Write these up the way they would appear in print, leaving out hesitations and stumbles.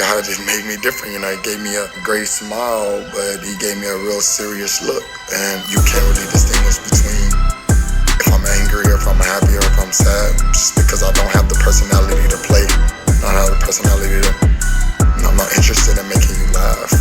God just made me different. You know, he gave me a great smile, but he gave me a real serious look. And you can't really distinguish between if I'm angry or if I'm happy or if I'm sad, just because I don't have the personality to play. I don't have the personality to, I'm not interested in making you laugh.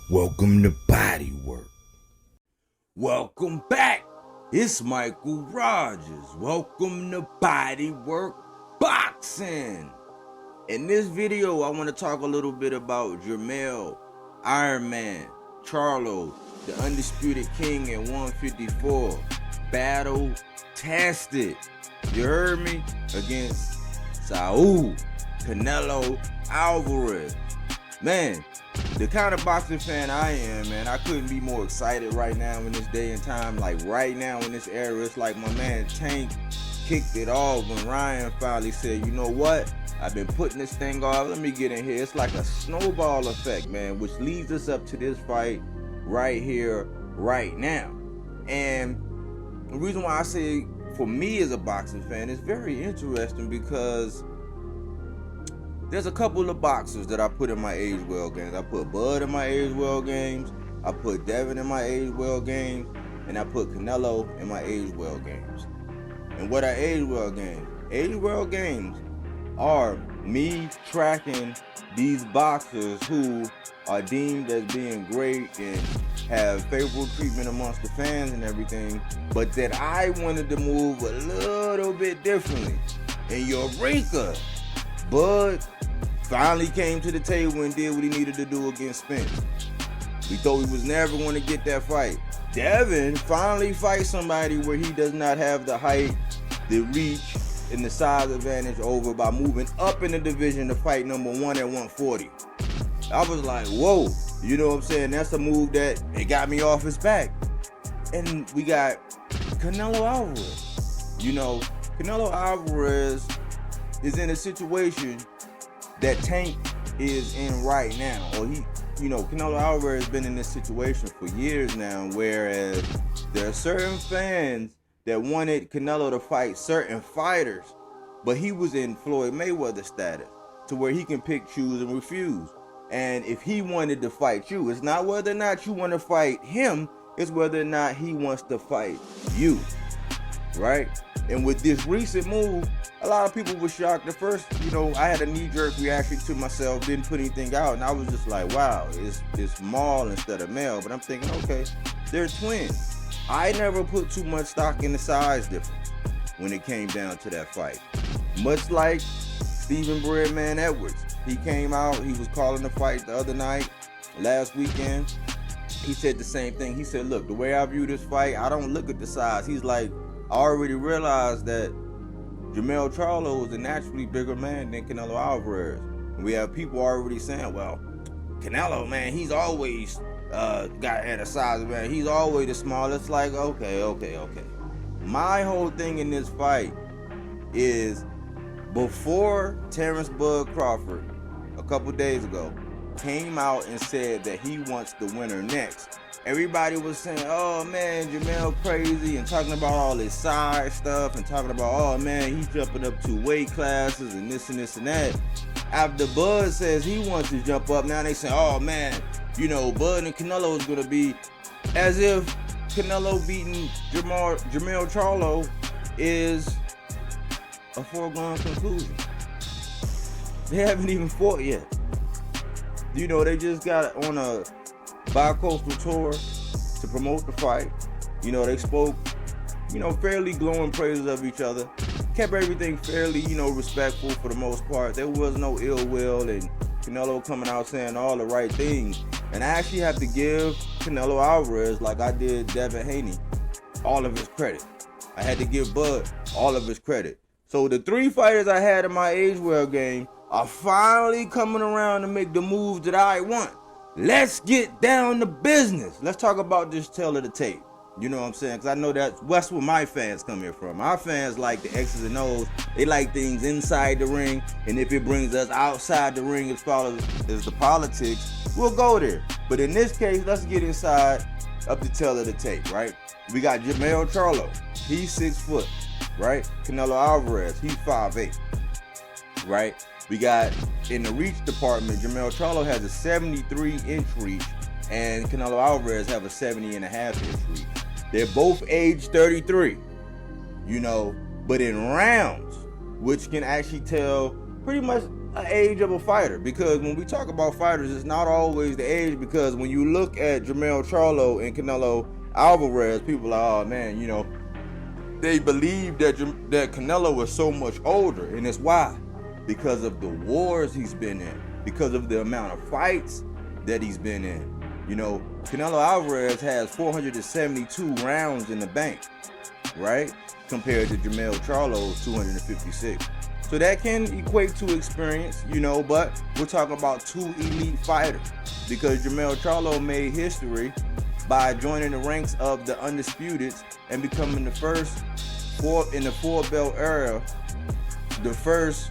Welcome to BodyWork. Welcome back. It's Michael Rogers. Welcome to BodyWorkBoxing. In this video, I want to talk a little bit about Jermell Iron Man Charlo, the undisputed king at 154. Battle tested. You heard me? Against Saul Canelo Alvarez. Man, the kind of boxing fan I am, man, I couldn't be more excited right now in this day and time. Like right now in this era, it's like my man Tank kicked it off when Ryan finally said, you know what? I've been putting this thing off. Let me get in here. It's like a snowball effect, man, which leads us up to this fight right here, right now. And the reason why I say for me as a boxing fan, it's very interesting because there's a couple of boxers that I put in my age well games. I put Bud in my age well games. I put Devin in my age well games. And I put Canelo in my age well games. And what are age well games? Age well games are me tracking these boxers who are deemed as being great and have favorable treatment amongst the fans and everything, but that I wanted to move a little bit differently. In Eureka, Bud finally came to the table and did what he needed to do against Spence. We thought he was never going to get that fight. Devin finally fights somebody where he does not have the height, the reach, and the size advantage over by moving up in the division to fight number one at 140. I was like, whoa, you know what I'm saying? That's a move that it got me off his back. And we got Canelo Alvarez. You know, Canelo Alvarez is in a situation that Tank is in right now. Or Canelo Alvarez has been in this situation for years now, whereas there are certain fans that wanted Canelo to fight certain fighters, but he was in Floyd Mayweather status to where he can pick, choose, and refuse. And if he wanted to fight you, it's not whether or not you want to fight him, it's whether or not he wants to fight you, right? And with this recent move, a lot of people were shocked. At first, I had a knee-jerk reaction to myself, didn't put anything out, and I was just like, wow, it's Maul instead of Mel. But I'm thinking, okay, they're twins. I never put too much stock in the size difference when it came down to that fight. Much like Stephen Breadman Edwards. He came out, he was calling the fight the other night, last weekend. He said the same thing. He said, look, the way I view this fight, I don't look at the size. He's like, I already realized that JermellCharlo is a naturally bigger man than Canelo Alvarez. And we have people already saying, well, Canelo, man, he's always got at a size, man. He's always the smallest. Like, okay. My whole thing in this fight is before Terrence Bud Crawford, a couple days ago, came out and said that he wants the winner next, everybody was saying, oh man, Jermell crazy, and talking about all this side stuff and talking about, oh man, he's jumping up 2 weight classes and this and this and that. After Bud says he wants to jump up, now they say, oh man, Bud and Canelo is going to be, as if Canelo beating JermellCharlo is a foregone conclusion. They haven't even fought yet. They just got on a bi-coastal tour to promote the fight. They spoke, fairly glowing praises of each other. Kept everything fairly, respectful for the most part. There was no ill will, and Canelo coming out saying all the right things. And I actually have to give Canelo Alvarez, like I did Devin Haney, all of his credit. I had to give Bud all of his credit. So the 3 fighters I had in my age well game are finally coming around to make the moves that I want. let's get down to business. Let's talk about this tail of the tape. You know what I'm saying? Because I know that's where my fans come here from. Our fans like the X's and O's. They like things inside the ring. And if it brings us outside the ring as far as the politics, we'll go there. But in this case, let's get inside of the tail of the tape, right? We got Jermell Charlo. He's 6 foot, right? Canelo Alvarez, he's 5'8", right? We got, in the reach department, JermellCharlo has a 73-inch reach, and Canelo Alvarez have a 70.5-inch reach. They're both age 33, you know, but in rounds, which can actually tell pretty much an age of a fighter. Because when we talk about fighters, it's not always the age, because when you look at JermellCharlo and Canelo Alvarez, people are, oh man, you know, they believe that Canelo was so much older, and it's why. Because of the wars he's been in, because of the amount of fights that he's been in. You know, Canelo Alvarez has 472 rounds in the bank, right? Compared to JermellCharlo's 256. So that can equate to experience, you know, but we're talking about two elite fighters, because JermellCharlo made history by joining the ranks of the Undisputeds and becoming the first in the 4-belt era, the first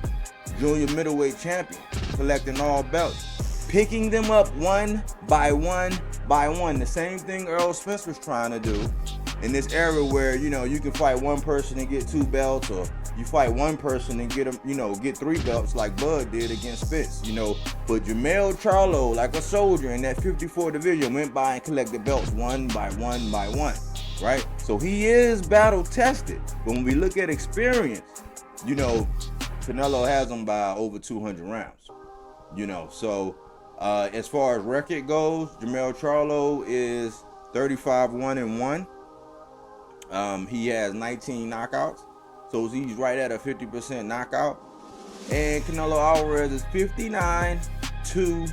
junior middleweight champion, collecting all belts, picking them up one by one by one. The same thing Earl Spence was trying to do in this era where, you know, you can fight one person and get 2 belts, or you fight one person and get them, you know, get 3 belts like Bud did against Spence, you know. But JermellCharlo, like a soldier in that 54 division, went by and collected belts one by one by one, right? So he is battle tested. But when we look at experience, you know, Canelo has him by over 200 rounds, you know. So as far as record goes, JermellCharlo is 35-1-1. He has 19 knockouts, so he's right at a 50% knockout. And Canelo Alvarez is 59-2-2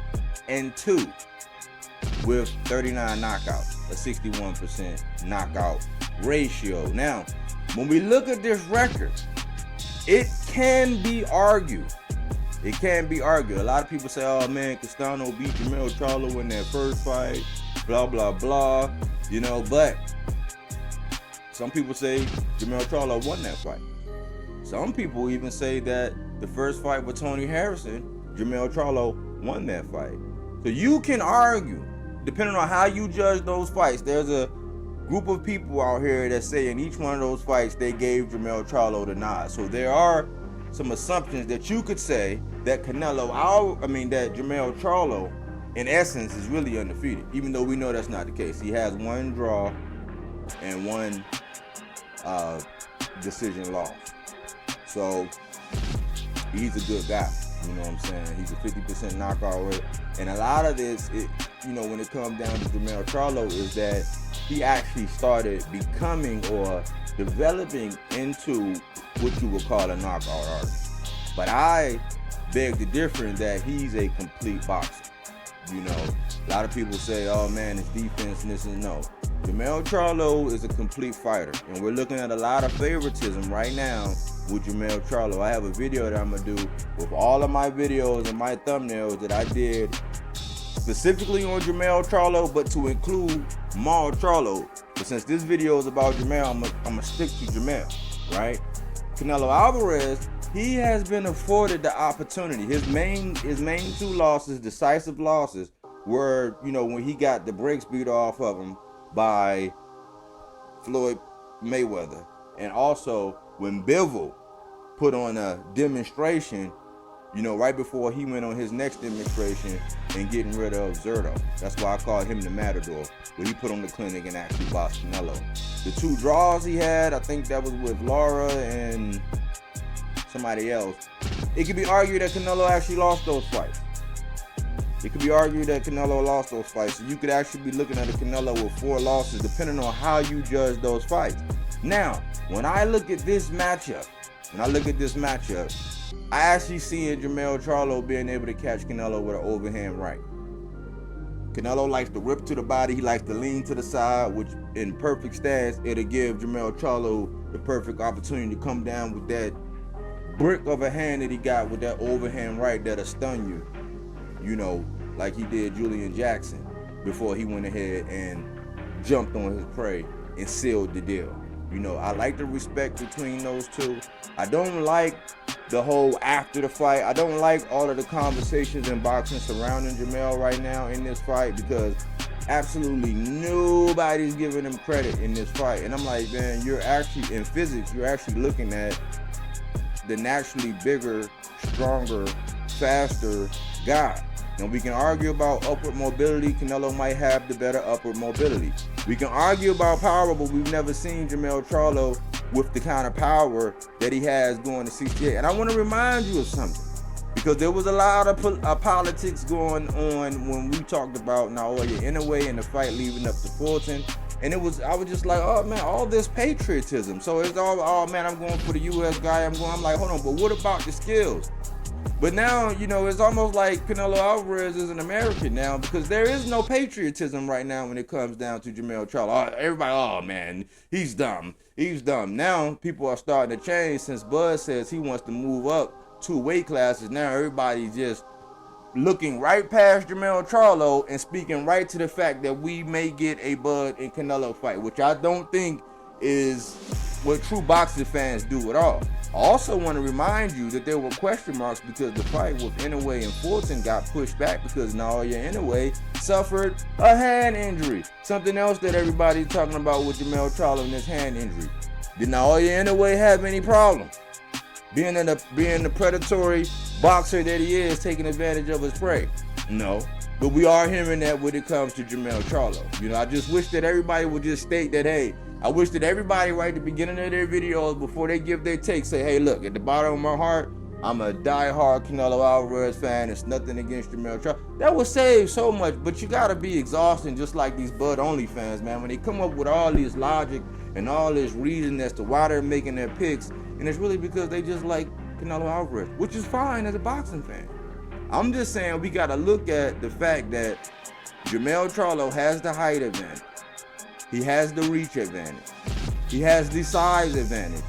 with 39 knockouts, a 61% knockout ratio. Now, when we look at this record, it can be argued. It can be argued. A lot of people say, oh man, Castano beat JermellCharlo in that first fight, blah, blah, blah, you know, but some people say JermellCharlo won that fight. Some people even say that the first fight with Tony Harrison, JermellCharlo won that fight. So you can argue, depending on how you judge those fights. There's a group of people out here that say in each one of those fights they gave JermellCharlo the nod. So there are some assumptions that you could say that that JermellCharlo in essence is really undefeated, even though we know that's not the case. He has 1 draw and 1 decision loss. So he's a good guy, you know what I'm saying? He's a 50% knockout rate. And a lot of this, you know, when it comes down to JermellCharlo, is that he actually started becoming or developing into what you would call a knockout artist. But I beg to differ in that he's a complete boxer. You know, a lot of people say, oh man, it's defense and this and no. JermellCharlo is a complete fighter, and we're looking at a lot of favoritism right now with JermellCharlo. I have a video that I'm gonna do with all of my videos and my thumbnails that I did specifically on JermellCharlo, but to include Mal Charlo. But since this video is about Jermell, I'm gonna stick to Jermell, right? Canelo Alvarez, he has been afforded the opportunity. His main 2 losses, decisive losses, were, you know, when he got the brakes beat off of him by Floyd Mayweather, and also when Bivol put on a demonstration, you know, right before he went on his next demonstration and getting rid of Zerto. That's why I call him the Matador, where he put on the clinic and actually boxed Canelo. The 2 draws he had, I think that was with Laura and somebody else. It could be argued that Canelo actually lost those fights. It could be argued that Canelo lost those fights. So you could actually be looking at a Canelo with 4 losses, depending on how you judge those fights. Now, when I look at this matchup, I actually see in JermellCharlo being able to catch Canelo with an overhand right. Canelo likes to rip to the body. He likes to lean to the side, which in perfect stance, it'll give JermellCharlo the perfect opportunity to come down with that brick of a hand that he got with that overhand right that'll stun you, you know, like he did Julian Jackson before he went ahead and jumped on his prey and sealed the deal. You know, I like the respect between those two. I don't like the whole after the fight. I don't like all of the conversations in boxing surrounding Jermell right now in this fight, because absolutely nobody's giving him credit in this fight. And I'm like, man, you're actually, in physics, you're actually looking at the naturally bigger, stronger, faster guy. Now, we can argue about upward mobility. Canelo might have the better upward mobility. We can argue about power, but we've never seen JermellCharlo with the kind of power that he has going to 68. And I want to remind you of something, because there was a lot of politics going on when we talked about Naoya Inoue in the fight leading up to Fulton. And I was just like, oh man, all this patriotism. So it's all, oh man, I'm going for the US guy. I'm like, hold on, but what about the skills? But now, you know, it's almost like Canelo Alvarez is an American now, because there is no patriotism right now when it comes down to JermellCharlo. Everybody, oh man, he's dumb. He's dumb. Now people are starting to change since Bud says he wants to move up 2 weight classes. Now everybody's just looking right past JermellCharlo and speaking right to the fact that we may get a Bud and Canelo fight, which I don't think is what true boxing fans do at all. I also want to remind you that there were question marks because the fight with Inoue and Fulton got pushed back because Naoya Inoue suffered a hand injury. Something else that everybody's talking about with JermellCharlo and his hand injury. Did Naoya Inoue have any problem being the predatory boxer that he is, taking advantage of his prey? No. But we are hearing that when it comes to JermellCharlo. You know, I just wish that everybody would just state that, hey, I wish that everybody right at the beginning of their videos, before they give their take, say, hey, look, at the bottom of my heart, I'm a diehard Canelo Alvarez fan. It's nothing against JermellCharlo. That would save so much, but you got to be exhausting just like these Bud-only fans, man. When they come up with all this logic and all this reason as to why they're making their picks, and it's really because they just like Canelo Alvarez, which is fine as a boxing fan. I'm just saying we got to look at the fact that JermellCharlo has the height advantage. He has the reach advantage. He has the size advantage.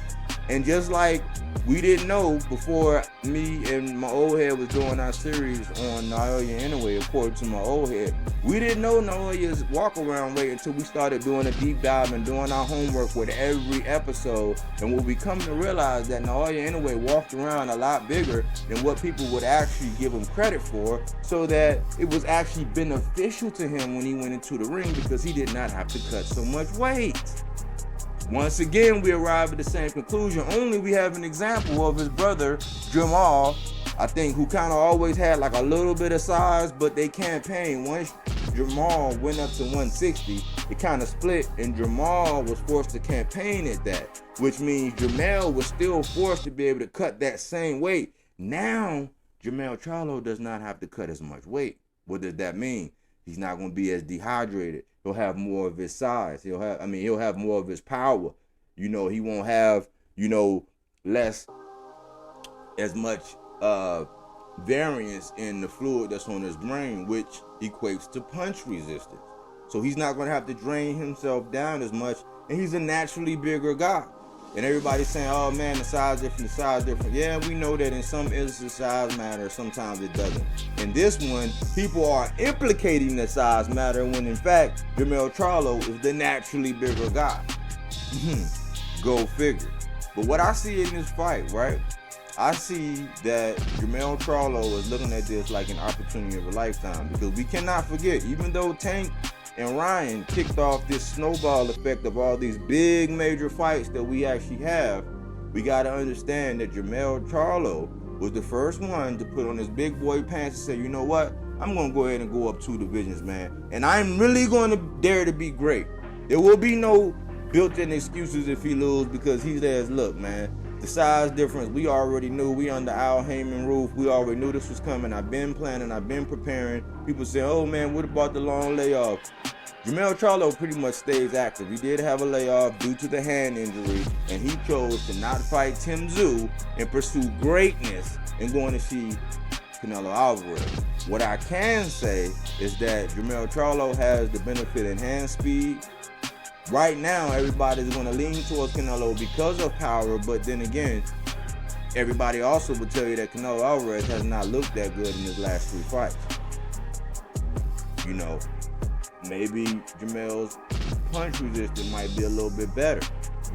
And just like we didn't know before me and my old head was doing our series on Naoya Inoue, according to my old head, we didn't know Naoya's walk-around weight until we started doing a deep dive and doing our homework with every episode. And what we come to realize that Naoya Inoue walked around a lot bigger than what people would actually give him credit for, so that it was actually beneficial to him when he went into the ring, because he did not have to cut so much weight. Once again, we arrive at the same conclusion, only we have an example of his brother, Jermell, I think, who kind of always had like a little bit of size, but they campaigned. Once Jermell went up to 160, it kind of split, and Jermell was forced to campaign at that, which means Jermell was still forced to be able to cut that same weight. Now, JermellCharlo does not have to cut as much weight. What does that mean? He's not going to be as dehydrated. He'll have more of his size. He'll have more of his power. You know, he won't have, you know, as much variance in the fluid that's on his brain, which equates to punch resistance. So he's not going to have to drain himself down as much, and he's a naturally bigger guy. And everybody's saying, oh man, the size different, the size different. Yeah, we know that in some instances size matters, sometimes it doesn't. In this one, people are implicating that size matter, when in fact, JermellCharlo is the naturally bigger guy. Go figure. But what I see in this fight, right? I see that JermellCharlo is looking at this like an opportunity of a lifetime, because we cannot forget, even though Tank and Ryan kicked off this snowball effect of all these big major fights that we actually have, we got to understand that JermellCharlo was the first one to put on his big boy pants and say, you know what, I'm going to go ahead and go up 2 divisions, man, and I'm really going to dare to be great. There will be no built-in excuses if he loses, because he says, look, man, the size difference, we already knew. We under Al Heyman roof. We already knew this was coming. I've been planning. I've been preparing. People say, oh man, what about the long layoff? JermellCharlo pretty much stays active. He did have a layoff due to the hand injury, and he chose to not fight Tim Tszyu and pursue greatness and going to see Canelo Alvarez. What I can say is that JermellCharlo has the benefit in hand speed. Right now, everybody's going to lean towards Canelo because of power, but then again, everybody also will tell you that Canelo Alvarez has not looked that good in his last 3 fights. You know, maybe Jermell's punch resistance might be a little bit better.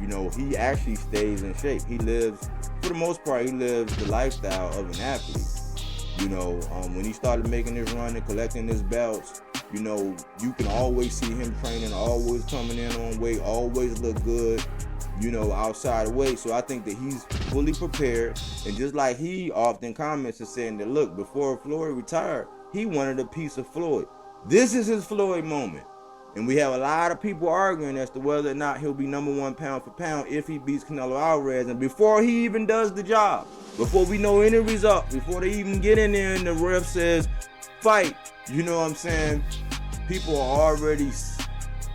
You know, he actually stays in shape. He lives, for the most part, he lives the lifestyle of an athlete. You know, when he started making his run and collecting his belts, you know, you can always see him training, always coming in on weight, always look good, you know, outside of weight. So I think that he's fully prepared. And just like he often comments and saying that, look, before Floyd retired, he wanted a piece of Floyd. This is his Floyd moment. And we have a lot of people arguing as to whether or not he'll be #1 pound for pound if he beats Canelo Alvarez. And before he even does the job, before we know any result, before they even get in there and the ref says, fight, you know what I'm saying? People are already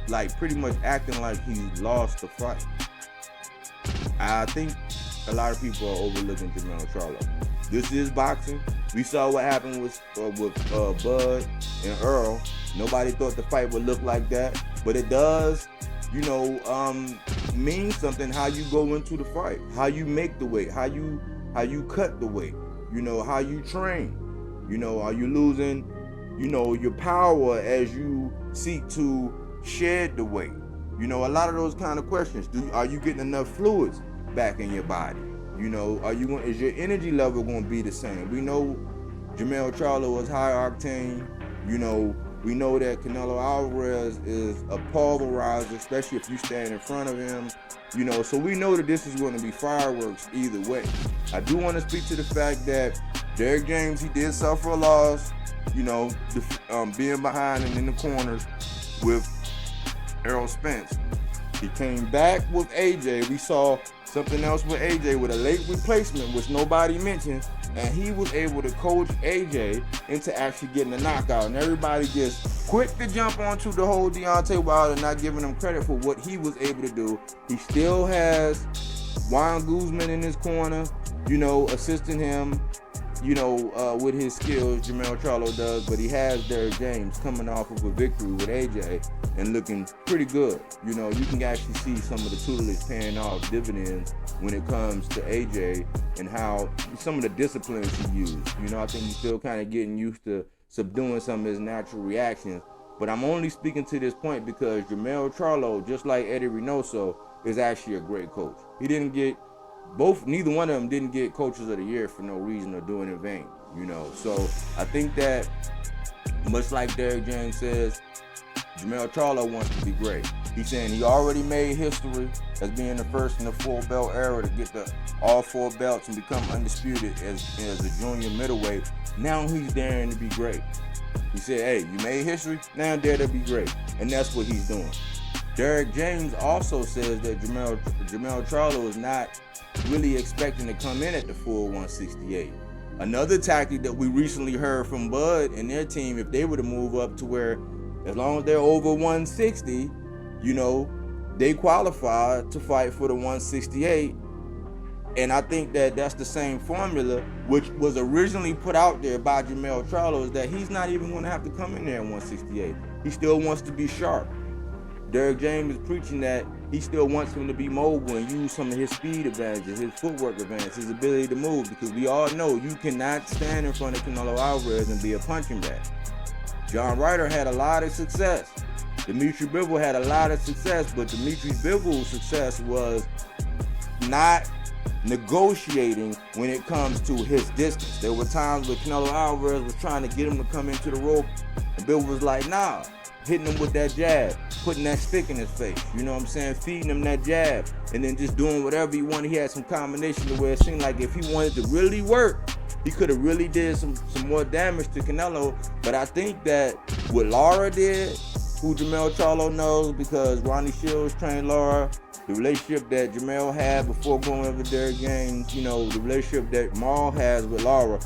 like pretty much acting like he lost the fight. I think a lot of people are overlooking JermellCharlo. This is boxing. We saw what happened with Bud and Earl. Nobody thought the fight would look like that, but it does, you know, mean something how you go into the fight, how you make the weight, how you cut the weight, you know, how you train. You know, are you losing, you know, your power as you seek to shed the weight? You know, a lot of those kind of questions. Are you getting enough fluids back in your body? You know, is your energy level going to be the same? We know JermellCharlo is high octane. You know, we know that Canelo Alvarez is a pulverizer, especially if you stand in front of him. You know, so we know that this is going to be fireworks either way. I do want to speak to the fact that Derrick James, he did suffer a loss. You know, being behind and in the corners with Errol Spence. He came back with AJ. We saw something else with AJ with a late replacement, which nobody mentioned, and he was able to coach AJ into actually getting a knockout. And everybody just quick to jump onto the whole Deontay Wilder, not giving him credit for what he was able to do. He still has Juan Guzman in his corner, you know, assisting him, you know, with his skills, JermellCharlo does, but he has Derrick James coming off of a victory with AJ and looking pretty good. You know, you can actually see some of the tutelage paying off dividends when it comes to AJ and how some of the disciplines he used. You know, I think he's still kind of getting used to subduing some of his natural reactions. But I'm only speaking to this point because JermellCharlo, just like Eddie Reynoso, is actually a great coach. He didn't get neither one of them didn't get coaches of the year for no reason or doing it in vain, you know. So I think that, much like Derrick James says, JermellCharlo wants to be great. He's saying he already made history as being the first in the 4-belt era to get all 4 belts and become undisputed as a junior middleweight. Now he's daring to be great. He said, hey, you made history, now dare to be great. And that's what he's doing. Derrick James also says that JermellCharlo is not really expecting to come in at the full 168. Another tactic that we recently heard from Bud and their team, if they were to move up to where, as long as they're over 160, you know, they qualify to fight for the 168. And I think that that's the same formula which was originally put out there by JermellCharlo, is that he's not even going to have to come in there at 168. He still wants to be sharp. Derrick James is preaching that he still wants him to be mobile and use some of his speed advantages, his footwork advantage, his ability to move, because we all know you cannot stand in front of Canelo Alvarez and be a punching bag. John Ryder had a lot of success. Dimitri Bivol had a lot of success, but Dimitri Bivol's success was not negotiating when it comes to his distance. There were times where Canelo Alvarez was trying to get him to come into the rope, and Bivol was like, nah, hitting him with that jab, putting that stick in his face, you know what I'm saying, feeding him that jab, and then just doing whatever he wanted. He had some combination to where it seemed like if he wanted to really work, he could have really did some more damage to Canelo. But I think that what Lara did, who JermellCharlo knows because Ronnie Shields trained Lara, the relationship that Jermell had before going over Derrick James, you know, the relationship that Maul has with Lara.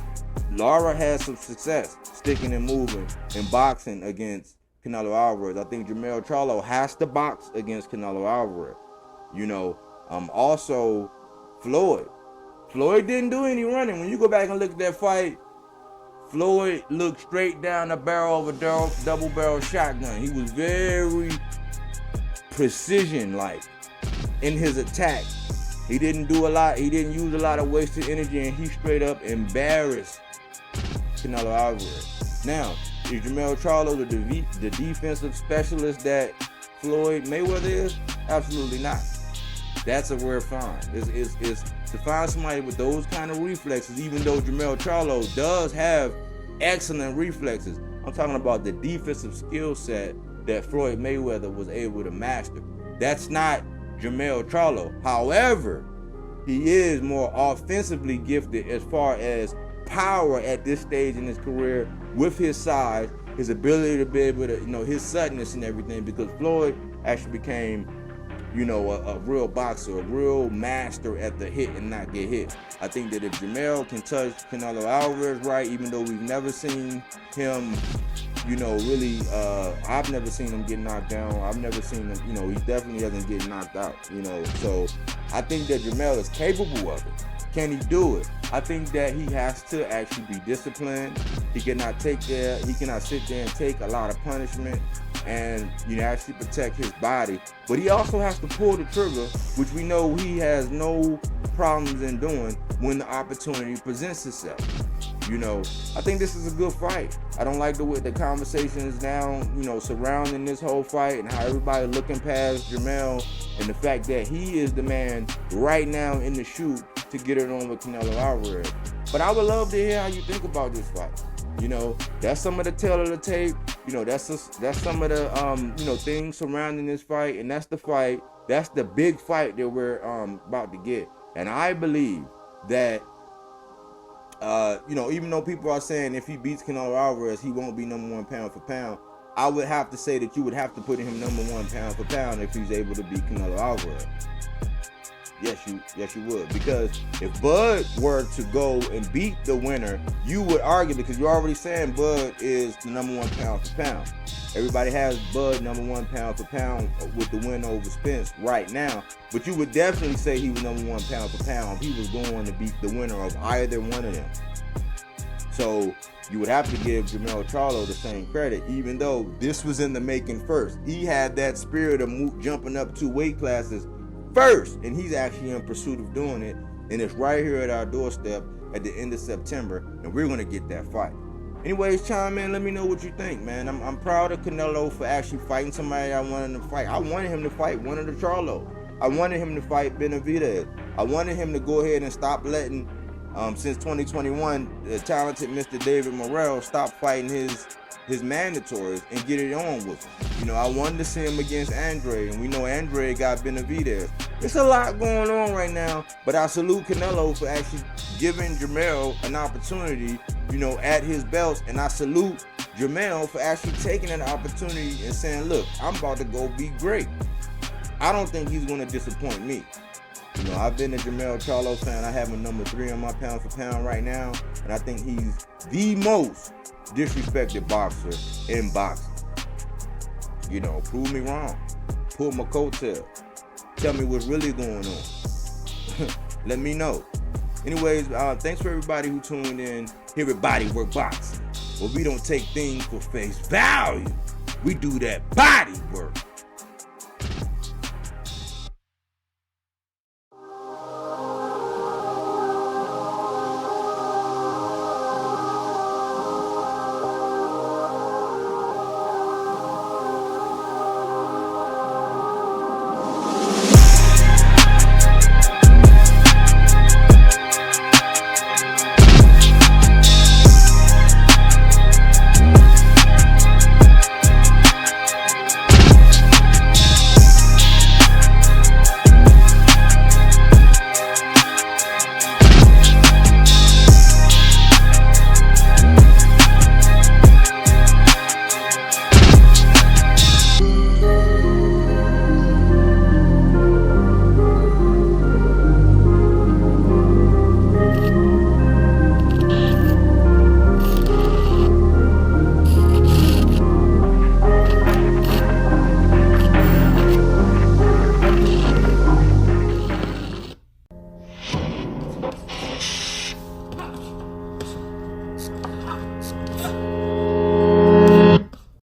Lara had some success sticking and moving and boxing against Canelo Alvarez. I think JermellCharlo has to box against Canelo Alvarez. You know, also Floyd didn't do any running. When you go back and look at that fight, Floyd looked straight down the barrel of a double-barrel shotgun. He was very precision-like in his attack. He didn't do a lot. He didn't use a lot of wasted energy, and he straight up embarrassed Canelo Alvarez. Now, JermellCharlo the defensive specialist that Floyd Mayweather is? Absolutely not. That's a rare find. It's to find somebody with those kind of reflexes, even though JermellCharlo does have excellent reflexes. I'm talking about the defensive skill set that Floyd Mayweather was able to master. That's not JermellCharlo. However, he is more offensively gifted as far as power at this stage in his career, with his size, his ability to be able to, his suddenness and everything, because Floyd actually became, a real boxer, a real master at the hit and not get hit. I think that if Jermell can touch Canelo Alvarez right, even though we've never seen him, really, I've never seen him get knocked down. I've never seen him, he definitely doesn't get knocked out, So I think that Jermell is capable of it. Can he do it? I think that he has to actually be disciplined. He cannot sit there and take a lot of punishment and actually protect his body. But he also has to pull the trigger, which we know he has no problems in doing when the opportunity presents itself. I think this is a good fight. I don't like the way the conversation is now, surrounding this whole fight and how everybody looking past Jermell and the fact that he is the man right now in the shoot to get it on with Canelo Alvarez. But I would love to hear how you think about this fight. That's some of the tale of the tape. That's some of the things surrounding this fight, and that's the fight. That's the big fight that we're about to get. And I believe that even though people are saying if he beats Canelo Alvarez, he won't be number one pound for pound, I would have to say that you would have to put him number one pound for pound if he's able to beat Canelo Alvarez. Yes, you would. Because if Bud were to go and beat the winner, you would argue, because you're already saying Bud is the number one pound for pound. Everybody has Bud number one pound for pound with the win over Spence right now. But you would definitely say he was number one pound for pound if he was going to beat the winner of either one of them. So you would have to give JermellCharlo the same credit, even though this was in the making first. He had that spirit of jumping up 2 weight classes first, and he's actually in pursuit of doing it, and it's right here at our doorstep at the end of September, and we're going to get that fight. Anyways, chime in, let me know what you think, man. I'm proud of Canelo for actually fighting somebody I wanted him to fight. I wanted him to fight one of the Charlo. I wanted him to fight Benavidez. I wanted him to go ahead and stop letting, since 2021, the talented Mr. David Morrell stop fighting his mandatories and get it on with him. I wanted to see him against Andre, and we know Andre got Benavidez. It's a lot going on right now, but I salute Canelo for actually giving Jermell an opportunity, at his belts, and I salute Jermell for actually taking an opportunity and saying, look, I'm about to go be great. I don't think he's going to disappoint me. I've been a JermellCharlo fan. I have him number 3 on my pound for pound right now, and I think he's the most disrespected boxer in boxing. Prove me wrong. Pull my coattail. Tell me what's really going on. Let me know. Anyways, thanks for everybody who tuned in here at BodyWorkBoxing, where we don't take things for face value. We do that body work.